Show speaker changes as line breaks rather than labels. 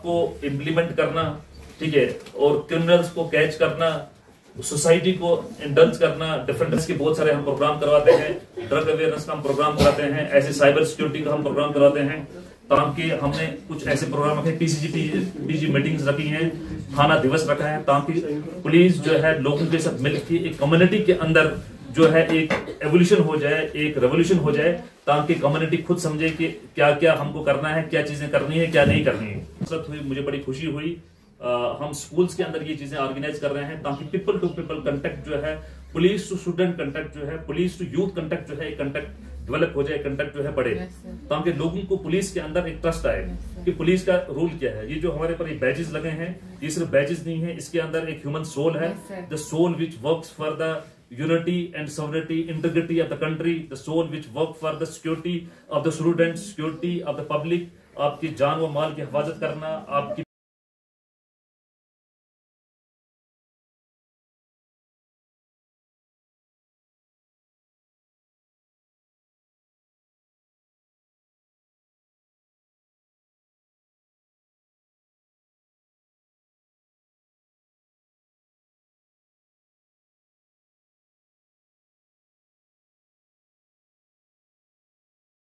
को इम्प्लीमेंट करना, ठीक है, और क्रिमिनल्स को कैच करना, सोसाइटी को इंडल्ज करना, डिफरेंट के बहुत सारे हम प्रोग्राम करवाते हैं, ड्रग अवेयरनेस का हम प्रोग्राम कराते हैं, ऐसे साइबर सिक्योरिटी का हम प्रोग्राम कराते हैं, ताकि हमने कुछ ऐसे प्रोग्राम रखे, पीसीजी मीटिंग्स रखी हैं, थाना दिवस रखा है, ताकि पुलिस जो है लोगों के साथ मिलकर एक कम्युनिटी के अंदर जो है एक एवोल्यूशन हो जाए, एक रेवोल्यूशन हो जाए, ताकि कम्युनिटी खुद समझे कि क्या क्या हमको करना है, क्या चीजें करनी है, क्या नहीं करनी है। मुझे बड़ी खुशी हुई, हम स्कूल्स के अंदर ये चीजें ऑर्गेनाइज कर रहे हैं, ताकि पीपल टू पीपल कंटेक्ट जो है, पुलिस टू स्टूडेंट कंटेक्ट जो है, पुलिस टू यूथ कंटेक्ट जो है, कंटेक्ट डेवलप हो जाए, कंटेक्ट जो है बढ़े, ताकि लोगों को पुलिस के अंदर एक ट्रस्ट आए कि पुलिस का रूल क्या है। ये जो हमारे पर बैजेस लगे हैं, ये सिर्फ बैजेस नहीं है, इसके अंदर एक ह्यूमन सोल है, the soul which works for the unity and sovereignty, integrity of the country, the soul which work for the security of the students, security of the public, आपकी जान व माल की हिफाजत करना, आपकी